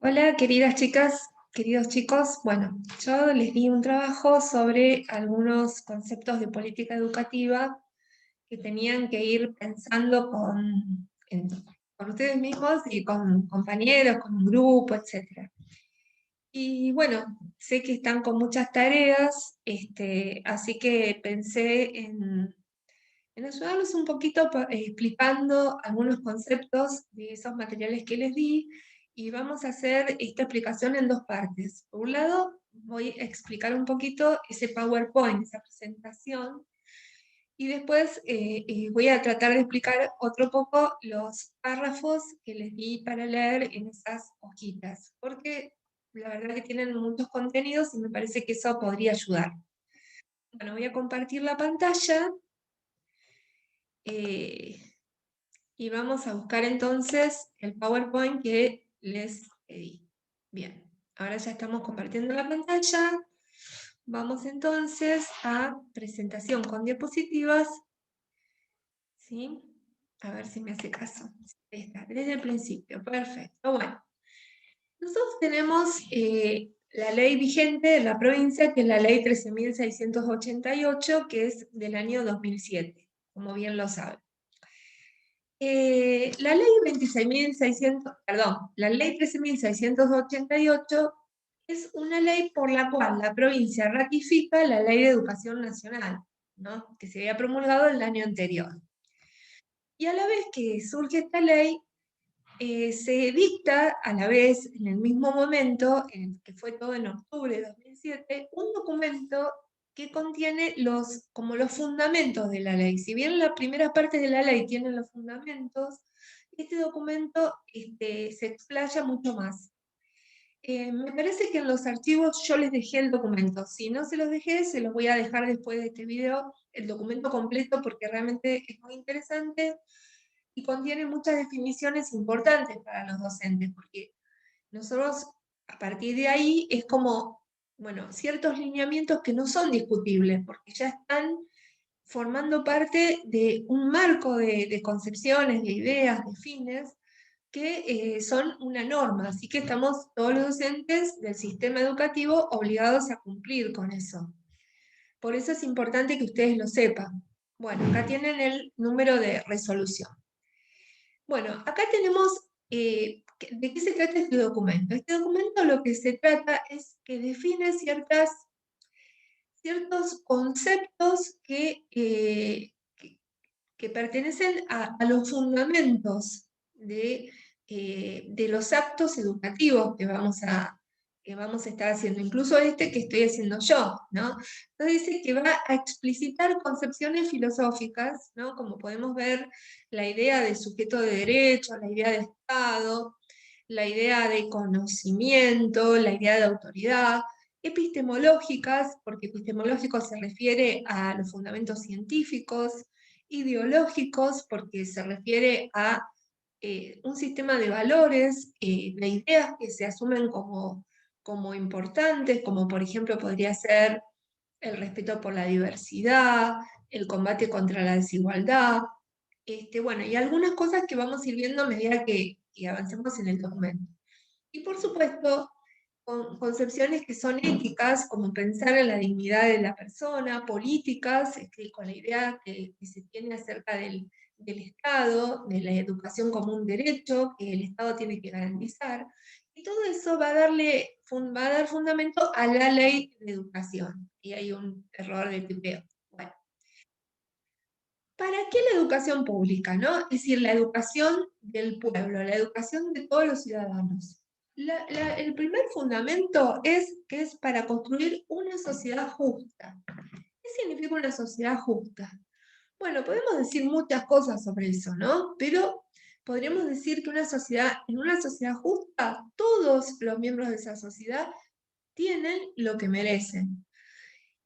Hola, queridas chicas, queridos chicos. Bueno, yo les di un trabajo sobre algunos conceptos de política educativa que tenían que ir pensando con ustedes mismos y con compañeros, con un grupo, etc. Y bueno, sé que están con muchas tareas, así que pensé en ayudarlos un poquito explicando algunos conceptos de esos materiales que les di y vamos a hacer esta explicación en dos partes. Por un lado, voy a explicar un poquito ese PowerPoint, esa presentación, y después voy a tratar de explicar otro poco los párrafos que les di para leer en esas hojitas, porque la verdad que tienen muchos contenidos y me parece que eso podría ayudar. Bueno, voy a compartir la pantalla. eh, Y vamos a buscar entonces el PowerPoint que les pedí. Bien, ahora ya estamos compartiendo la pantalla. Vamos entonces a presentación con diapositivas. ¿Sí? A ver si me hace caso. Ahí está, desde el principio. Perfecto. Bueno, nosotros tenemos la ley vigente de la provincia, que es la ley 13.688, que es del año 2007, como bien lo saben. La ley 26.600, perdón, la ley 13.688 es una ley por la cual la provincia ratifica la ley de educación nacional, ¿no? Que se había promulgado el año anterior. Y a la vez que surge esta ley, se dicta a la vez, en el mismo momento, que fue todo en octubre de 2007, un documento que contiene como los fundamentos de la ley. Si bien la primera parte de la ley tiene los fundamentos, este documento se explaya mucho más. Me parece que en los archivos yo les dejé el documento. Si no se los dejé, se los voy a dejar después de este video, el documento completo, porque realmente es muy interesante y contiene muchas definiciones importantes para los docentes, porque nosotros a partir de ahí es como, bueno, ciertos lineamientos que no son discutibles, porque ya están formando parte de un marco de concepciones, de ideas, de fines, que son una norma, así que estamos todos los docentes del sistema educativo obligados a cumplir con eso. Por eso es importante que ustedes lo sepan. Bueno, acá tienen el número de resolución. Bueno, acá tenemos, ¿de qué se trata este documento? Este documento lo que se trata es que define ciertos conceptos que pertenecen a los fundamentos de los actos educativos que vamos a estar haciendo, incluso este que estoy haciendo yo, ¿no? Entonces dice que va a explicitar concepciones filosóficas, ¿no? Como podemos ver, la idea de sujeto de derecho, la idea de Estado, la idea de conocimiento, la idea de autoridad, epistemológicas, porque epistemológico se refiere a los fundamentos científicos, ideológicos, porque se refiere a un sistema de valores, de ideas que se asumen como importantes, como por ejemplo podría ser el respeto por la diversidad, el combate contra la desigualdad, bueno, y algunas cosas que vamos a ir viendo a medida que avancemos en el documento. Y por supuesto, concepciones que son éticas, como pensar en la dignidad de la persona, políticas, con la idea que se tiene acerca del Estado, de la educación como un derecho que el Estado tiene que garantizar, y todo eso va a dar fundamento a la ley de educación. Y hay un error de tipeo. Bueno, ¿para qué la educación pública, no? Es decir, la educación del pueblo, la educación de todos los ciudadanos. El primer fundamento es que es para construir una sociedad justa. ¿Qué significa una sociedad justa? Bueno, podemos decir muchas cosas sobre eso, ¿no? Pero podríamos decir que en una sociedad justa, todos los miembros de esa sociedad tienen lo que merecen.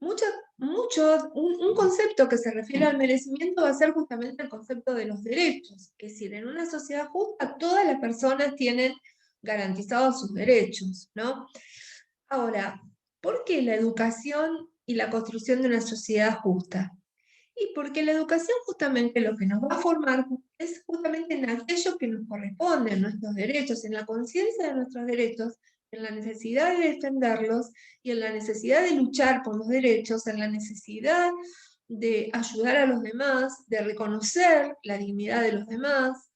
Un concepto que se refiere al merecimiento va a ser justamente el concepto de los derechos. Es decir, en una sociedad justa todas las personas tienen garantizados sus derechos, ¿no? Ahora, ¿por qué la educación y la construcción de una sociedad justa? Y porque la educación justamente lo que nos va a formar es justamente en aquello que nos corresponde, en nuestros derechos, en la conciencia de nuestros derechos, en la necesidad de defenderlos y en la necesidad de luchar por los derechos, en la necesidad de ayudar a los demás, de reconocer la dignidad de los demás,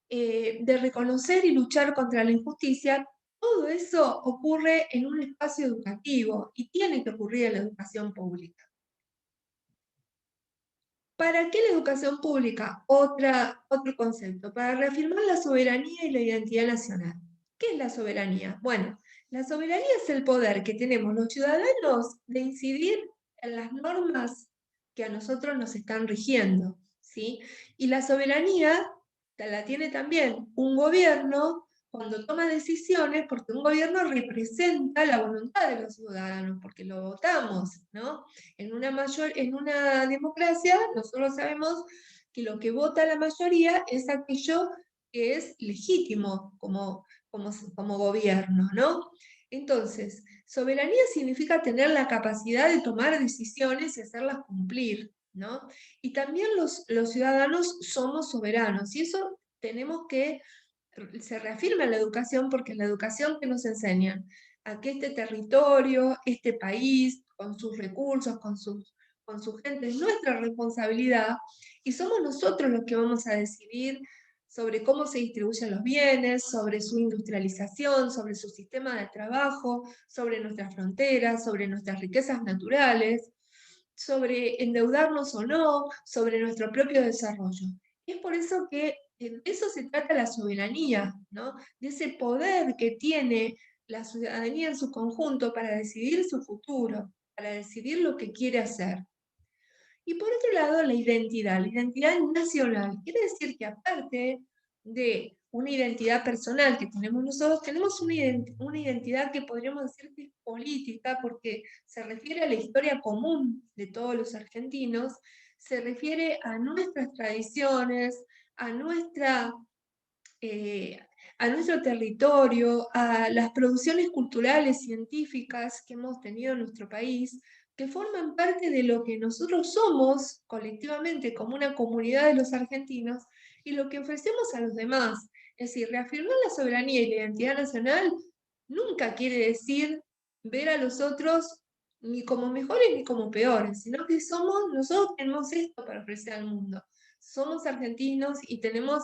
de reconocer y luchar contra la injusticia. Todo eso ocurre en un espacio educativo y tiene que ocurrir en la educación pública. ¿Para qué la educación pública? Otro concepto, para reafirmar la soberanía y la identidad nacional. ¿Qué es la soberanía? Bueno, la soberanía es el poder que tenemos los ciudadanos de incidir en las normas que a nosotros nos están rigiendo, ¿sí? Y la soberanía la tiene también un gobierno cuando toma decisiones, porque un gobierno representa la voluntad de los ciudadanos, porque lo votamos, ¿no? En una democracia, nosotros sabemos que lo que vota la mayoría es aquello que es legítimo como gobierno, ¿no? Entonces, soberanía significa tener la capacidad de tomar decisiones y hacerlas cumplir, ¿no? Y también los ciudadanos somos soberanos, y eso tenemos que se reafirma en la educación, porque en la educación que nos enseñan a que este territorio, este país, con sus recursos, con su gente, es nuestra responsabilidad y somos nosotros los que vamos a decidir sobre cómo se distribuyen los bienes, sobre su industrialización, sobre su sistema de trabajo, sobre nuestras fronteras, sobre nuestras riquezas naturales, sobre endeudarnos o no, sobre nuestro propio desarrollo. Es por eso que de eso se trata la soberanía, ¿no? De ese poder que tiene la ciudadanía en su conjunto para decidir su futuro, para decidir lo que quiere hacer. Y por otro lado, la identidad nacional. Quiere decir que aparte de una identidad personal que tenemos nosotros, tenemos una identidad que podríamos decir que es política, porque se refiere a la historia común de todos los argentinos, se refiere a nuestras tradiciones, a nuestra a nuestro territorio, a las producciones culturales, científicas que hemos tenido en nuestro país, que forman parte de lo que nosotros somos colectivamente como una comunidad de los argentinos y lo que ofrecemos a los demás. Es decir, reafirmar la soberanía y la identidad nacional nunca quiere decir ver a los otros ni como mejores ni como peores, sino que nosotros tenemos esto para ofrecer al mundo. Somos argentinos y tenemos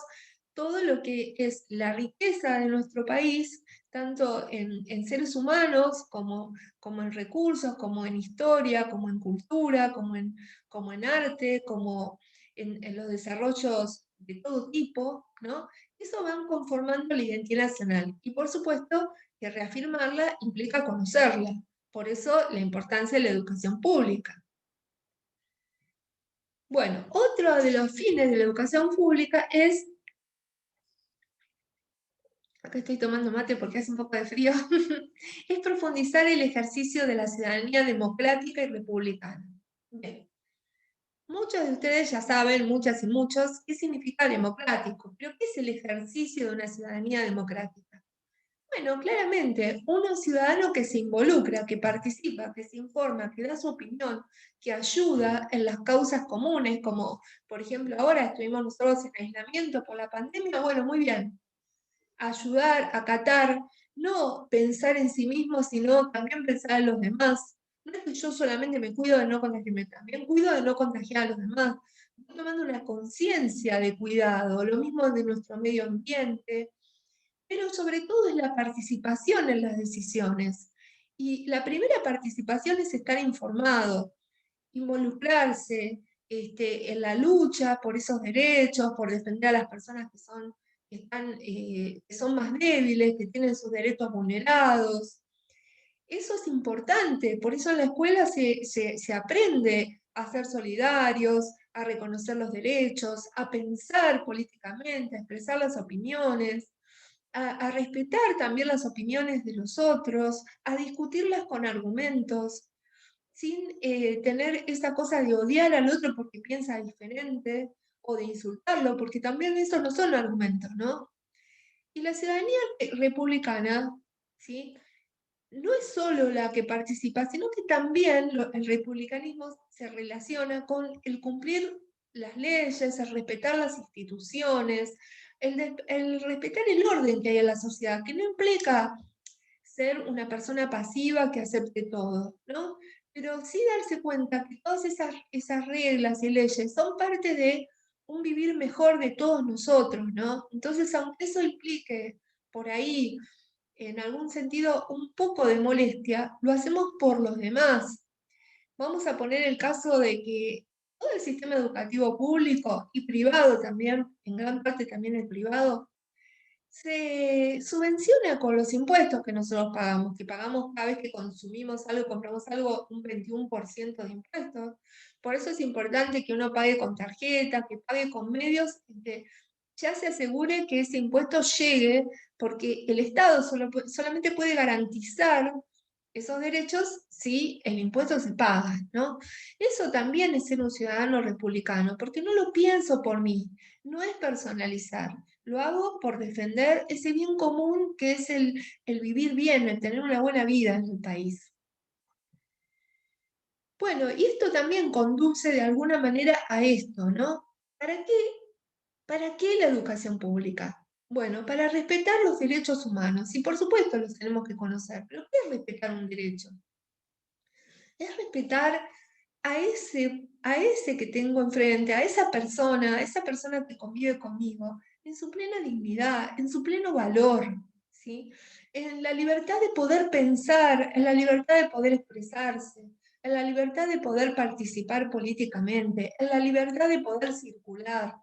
todo lo que es la riqueza de nuestro país, tanto en seres humanos como en recursos, como en historia, como en cultura, como en arte, como en los desarrollos de todo tipo, ¿no? Eso van conformando la identidad nacional. Y por supuesto que reafirmarla implica conocerla. Por eso la importancia de la educación pública. Bueno, otro de los fines de la educación pública es, acá estoy tomando mate porque hace un poco de frío, es profundizar el ejercicio de la ciudadanía democrática y republicana. Bien. Muchos de ustedes ya saben, muchas y muchos, qué significa democrático, pero ¿qué es el ejercicio de una ciudadanía democrática? Bueno, claramente, un ciudadano que se involucra, que participa, que se informa, que da su opinión, que ayuda en las causas comunes, como por ejemplo ahora estuvimos nosotros en aislamiento por la pandemia, bueno, muy bien, ayudar, acatar, no pensar en sí mismo, sino también pensar en los demás. No es que yo solamente me cuido de no contagiarme, también cuido de no contagiar a los demás. Estoy tomando una conciencia de cuidado, lo mismo de nuestro medio ambiente, pero sobre todo es la participación en las decisiones. Y la primera participación es estar informado, involucrarse en la lucha por esos derechos, por defender a las personas que son más débiles, que tienen sus derechos vulnerados. Eso es importante, por eso en la escuela se aprende a ser solidarios, a reconocer los derechos, a pensar políticamente, a expresar las opiniones, a respetar también las opiniones de los otros, a discutirlas con argumentos, sin tener esa cosa de odiar al otro porque piensa diferente o de insultarlo, porque también esos no son argumentos, ¿no? Y la ciudadanía republicana, ¿sí? no es solo la que participa, sino que también el republicanismo se relaciona con el cumplir las leyes, el respetar las instituciones, el respetar el orden que hay en la sociedad, que no implica ser una persona pasiva que acepte todo, ¿no? Pero sí darse cuenta que todas esas reglas y leyes son parte de un vivir mejor de todos nosotros, ¿no? Entonces, aunque eso implique por ahí, en algún sentido, un poco de molestia, lo hacemos por los demás. Vamos a poner el caso de que todo el sistema educativo público y privado también, en gran parte también el privado, se subvenciona con los impuestos que nosotros pagamos, que pagamos cada vez que consumimos algo, compramos algo, un 21% de impuestos. Por eso es importante que uno pague con tarjeta, que pague con medios, que ya se asegure que ese impuesto llegue, porque el Estado solamente puede garantizar esos derechos si el impuesto se paga, ¿no? Eso también es ser un ciudadano republicano, porque no lo pienso por mí, no es personalizar. Lo hago por defender ese bien común que es el vivir bien, el tener una buena vida en el país. Bueno, y esto también conduce de alguna manera a esto, ¿no? ¿Para qué, para qué la educación pública? Bueno, para respetar los derechos humanos, y por supuesto los tenemos que conocer, pero ¿qué es respetar un derecho? Es respetar a ese que tengo enfrente, a esa persona que convive conmigo, en su plena dignidad, en su pleno valor, ¿sí? En la libertad de poder pensar, en la libertad de poder expresarse, en la libertad de poder participar políticamente, en la libertad de poder circular,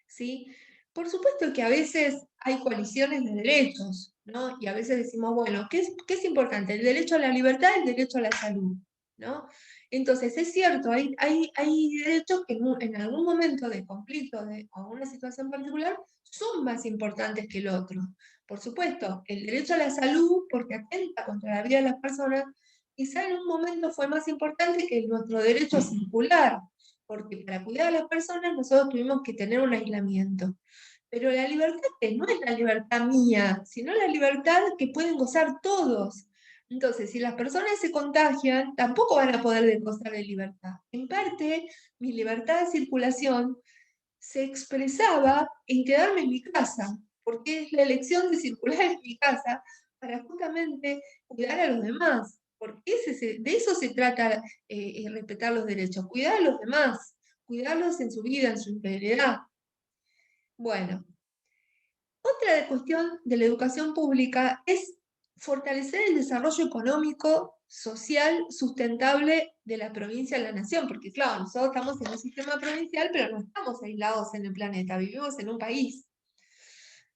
¿sí? Por supuesto que a veces hay coaliciones de derechos, ¿no? Y a veces decimos, bueno, qué es importante? ¿El derecho a la libertad, el derecho a la salud? ¿No? Entonces, es cierto, hay derechos que en algún momento de conflicto o una situación particular son más importantes que el otro. Por supuesto, el derecho a la salud, porque atenta contra la vida de las personas, quizá en un momento fue más importante que nuestro derecho a circular, porque para cuidar a las personas nosotros tuvimos que tener un aislamiento. Pero la libertad no es la libertad mía, sino la libertad que pueden gozar todos. Entonces, si las personas se contagian, tampoco van a poder gozar de libertad. En parte, mi libertad de circulación se expresaba en quedarme en mi casa, porque es la elección de circular en mi casa para justamente cuidar a los demás, porque de eso se trata respetar los derechos, cuidar a los demás, cuidarlos en su vida, en su integridad. Bueno, otra cuestión de la educación pública es fortalecer el desarrollo económico, social, sustentable de la provincia de la nación, porque claro, nosotros estamos en un sistema provincial, pero no estamos aislados en el planeta, vivimos en un país.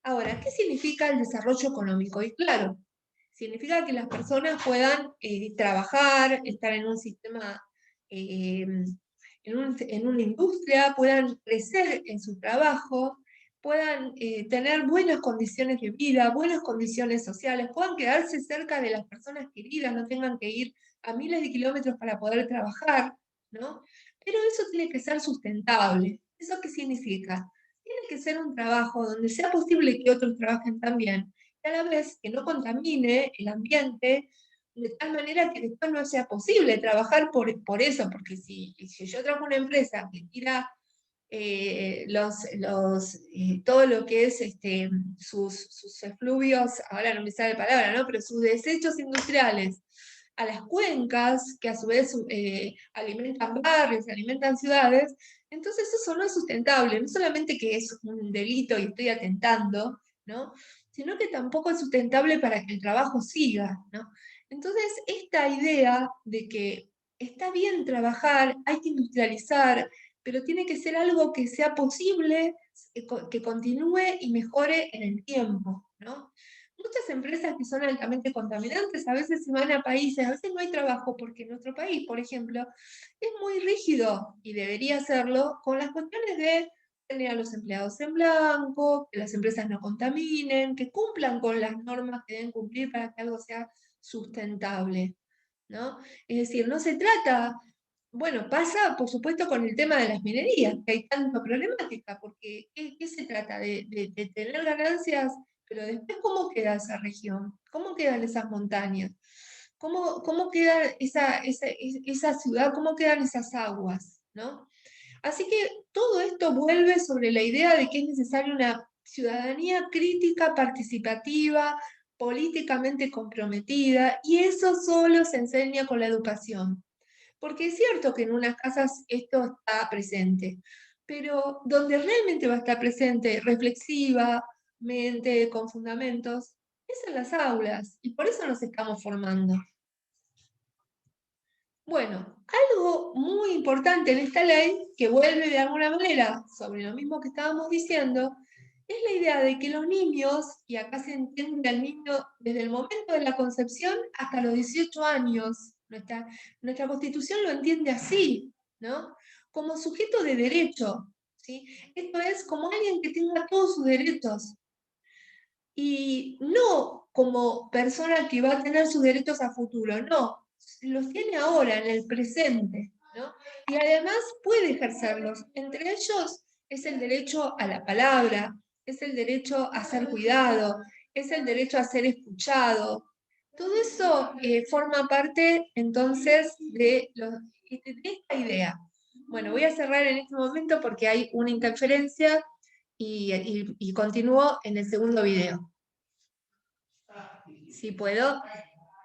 Ahora, ¿qué significa el desarrollo económico? Y claro, significa que las personas puedan trabajar, estar en un sistema, eh, en una industria, puedan crecer en su trabajo, puedan tener buenas condiciones de vida, buenas condiciones sociales, puedan quedarse cerca de las personas queridas, no tengan que ir a miles de kilómetros para poder trabajar, ¿no? Pero eso tiene que ser sustentable. ¿Eso qué significa? Tiene que ser un trabajo donde sea posible que otros trabajen también, y a la vez que no contamine el ambiente de tal manera que después no sea posible trabajar por eso, porque si yo trabajo en una empresa que tira todo lo que es sus efluvios, ahora no me sale la palabra, ¿no? Pero sus desechos industriales a las cuencas, que a su vez alimentan barrios, alimentan ciudades, entonces eso no es sustentable, no solamente que es un delito y estoy atentando, ¿no? Sino que tampoco es sustentable para que el trabajo siga, ¿no? Entonces, esta idea de que está bien trabajar, hay que industrializar, pero tiene que ser algo que sea posible, que continúe y mejore en el tiempo, ¿no? Muchas empresas que son altamente contaminantes a veces se van a países, a veces no hay trabajo porque nuestro país, por ejemplo, es muy rígido y debería serlo con las cuestiones de tener a los empleados en blanco, que las empresas no contaminen, que cumplan con las normas que deben cumplir para que algo sea sustentable, ¿no? Es decir, no se trata, bueno, pasa por supuesto con el tema de las minerías, que hay tanta problemática, porque ¿qué se trata? De tener ganancias pero después, ¿cómo queda esa región? ¿Cómo quedan esas montañas? ¿Cómo queda esa ciudad? ¿Cómo quedan esas aguas? ¿No? Así que todo esto vuelve sobre la idea de que es necesaria una ciudadanía crítica, participativa, políticamente comprometida, y eso solo se enseña con la educación. Porque es cierto que en unas casas esto está presente, pero donde realmente va a estar presente reflexivamente, con fundamentos, es en las aulas, y por eso nos estamos formando. Bueno, algo muy importante en esta ley, que vuelve de alguna manera sobre lo mismo que estábamos diciendo, es la idea de que los niños, y acá se entiende al niño desde el momento de la concepción hasta los 18 años, nuestra Constitución lo entiende así, ¿no? Como sujeto de derecho, ¿sí? Esto es como alguien que tenga todos sus derechos, y no como persona que va a tener sus derechos a futuro, no, los tiene ahora, en el presente, ¿no? Y además puede ejercerlos. Entre ellos es el derecho a la palabra, es el derecho a ser cuidado, es el derecho a ser escuchado. Todo eso forma parte entonces de esta idea. Bueno, voy a cerrar en este momento porque hay una interferencia y continúo en el segundo video. Si puedo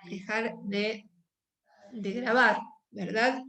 dejar de grabar, ¿verdad?